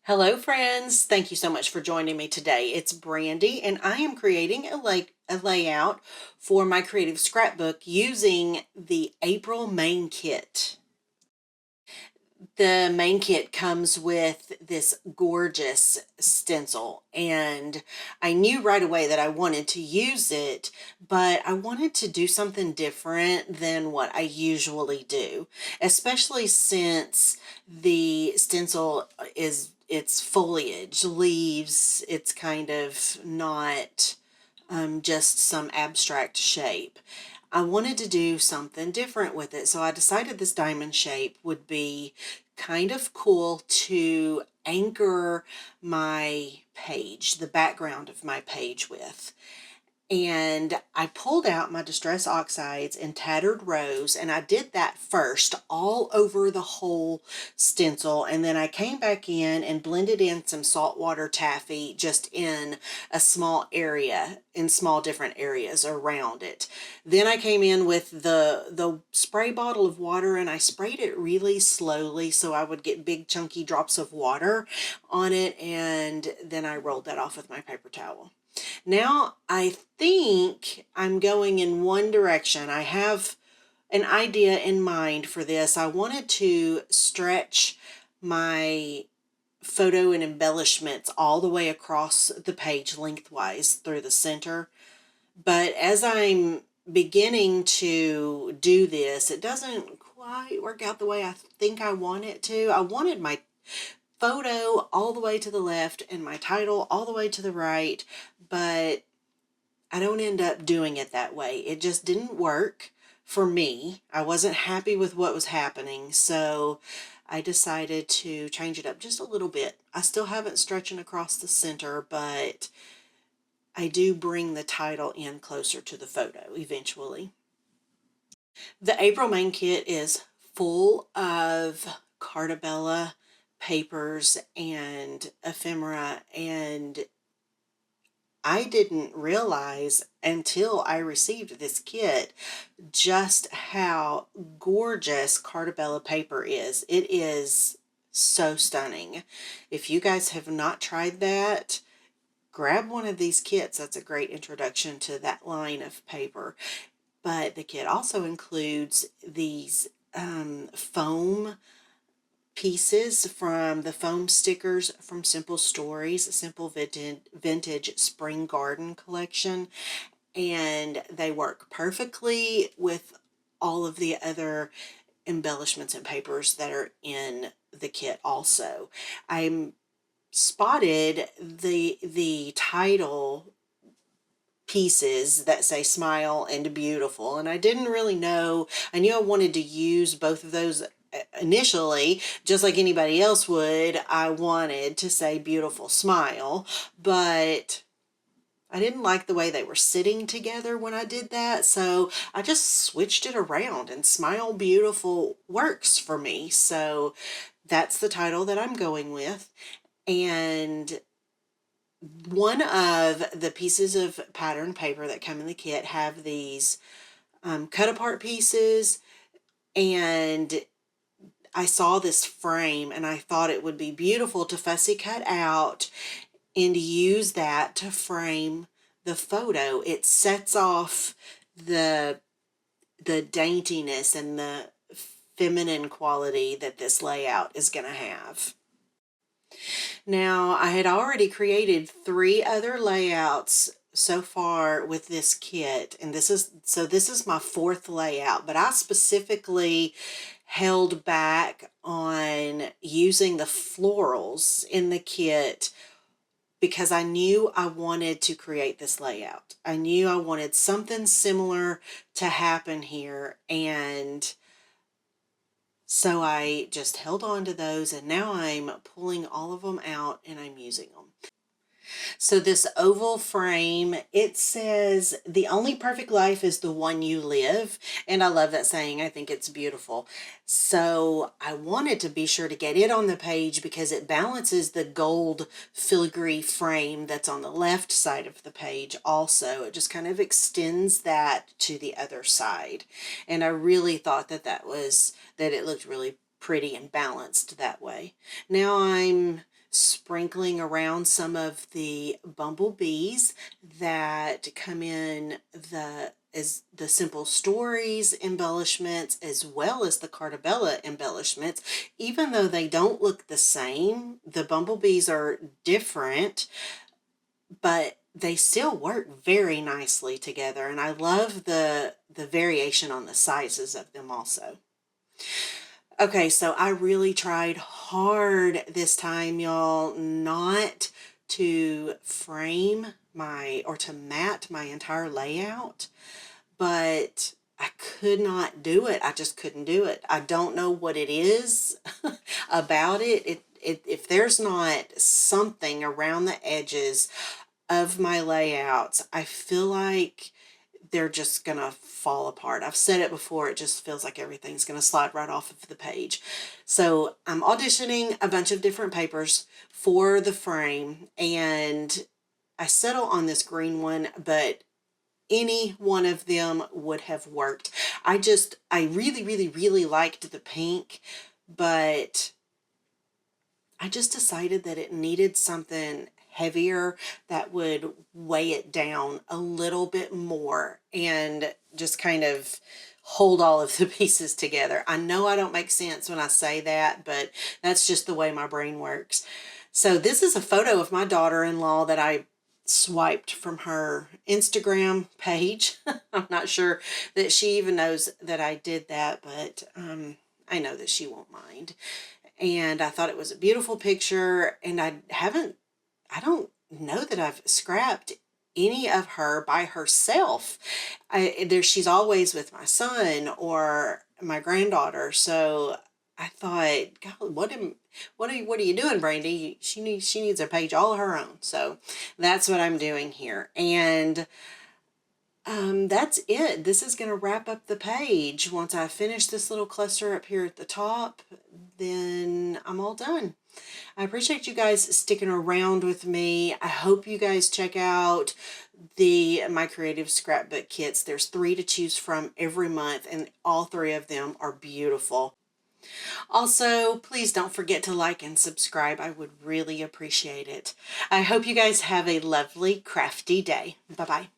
Hello, friends. Thank you so much for joining me today. It's Brandy, and I am creating a layout for my creative scrapbook using the April main kit. The main kit comes with this gorgeous stencil, and I knew right away that I wanted to use it, but I wanted to do something different than what I usually do, especially since the stencil is it's foliage, leaves, it's kind of not just some abstract shape. I wanted to do something different with it, so I decided this diamond shape would be kind of cool to anchor my page, the background of my page with. And I pulled out my Distress Oxides in tattered rows, and I did that first all over the whole stencil, and then I came back in and blended in some saltwater taffy just in a small area, in small different areas around it. Then I came in with the spray bottle of water, and I sprayed it really slowly so I would get big chunky drops of water on it, and then I rolled that off with my paper towel. Now I think I'm going in one direction. I have an idea in mind for this. I wanted to stretch my photo and embellishments all the way across the page lengthwise through the center. But as I'm beginning to do this, it doesn't quite work out the way I think I want it to. I wanted my photo all the way to the left and my title all the way to the right, but I don't end up doing it that way. It just didn't work for me. I wasn't happy with what was happening, so I decided to change it up just a little bit. I still haven't stretching across the center, but I do bring the title in closer to the photo eventually. The April main kit is full of Cartabella papers and ephemera, and I didn't realize until I received this kit just how gorgeous Cartabella paper is. It is so stunning. If you guys have not tried that, grab one of these kits. That's a great introduction to that line of paper. But the kit also includes these foam pieces from the foam stickers from Simple Stories, Simple Vintage Spring Garden collection, and they work perfectly with all of the other embellishments and papers that are in the kit also. I spotted the title pieces that say smile and beautiful, and I didn't really know. I knew I wanted to use both of those initially, just like anybody else would. I wanted to say beautiful smile, but I didn't like the way they were sitting together when I did that, so I just switched it around, and smile beautiful works for me, so that's the title that I'm going with. And one of the pieces of pattern paper that come in the kit have these cut apart pieces, and I saw this frame and I thought it would be beautiful to fussy cut out and use that to frame the photo. It sets off the daintiness and the feminine quality that this layout is going to have. Now, I had already created 3 other layouts so far with this kit, and this is my 4th layout, but I specifically held back on using the florals in the kit because I knew I wanted to create this layout. I knew I wanted something similar to happen here, and so I just held on to those, and now I'm pulling all of them out and I'm using them. So this oval frame, it says, "The only perfect life is the one you live." And I love that saying. I think it's beautiful. So I wanted to be sure to get it on the page because it balances the gold filigree frame that's on the left side of the page also. It just kind of extends that to the other side. And I really thought that it looked really pretty and balanced that way. Now I'm sprinkling around some of the bumblebees that come in the simple stories embellishments as well as the Cartabella embellishments. Even though they don't look the same, the bumblebees are different, but they still work very nicely together, and I love the variation on the sizes of them also. Okay, so I really tried hard this time, y'all, not to frame or to mat my entire layout, but I could not do it. I just couldn't do it. I don't know what it is about it. If there's not something around the edges of my layouts, I feel like they're just gonna fall apart. I've said it before, it just feels like everything's gonna slide right off of the page. So I'm auditioning a bunch of different papers for the frame, and I settle on this green one, but any one of them would have worked. I really, really, really liked the pink, but I just decided that it needed something heavier that would weigh it down a little bit more and just kind of hold all of the pieces together. I know I don't make sense when I say that, but that's just the way my brain works. So this is a photo of my daughter-in-law that I swiped from her Instagram page. I'm not sure that she even knows that I did that, but I know that she won't mind. And I thought it was a beautiful picture, and I don't know that I've scrapped any of her by herself. She's always with my son or my granddaughter. So I thought, God, what are you doing, Brandy? She needs a page all of her own. So that's what I'm doing here. And that's it. This is going to wrap up the page. Once I finish this little cluster up here at the top, then I'm all done. I appreciate you guys sticking around with me. I hope you guys check out the My Creative Scrapbook kits. There's 3 to choose from every month, and all 3 of them are beautiful. Also, please don't forget to like and subscribe. I would really appreciate it. I hope you guys have a lovely, crafty day. Bye-bye.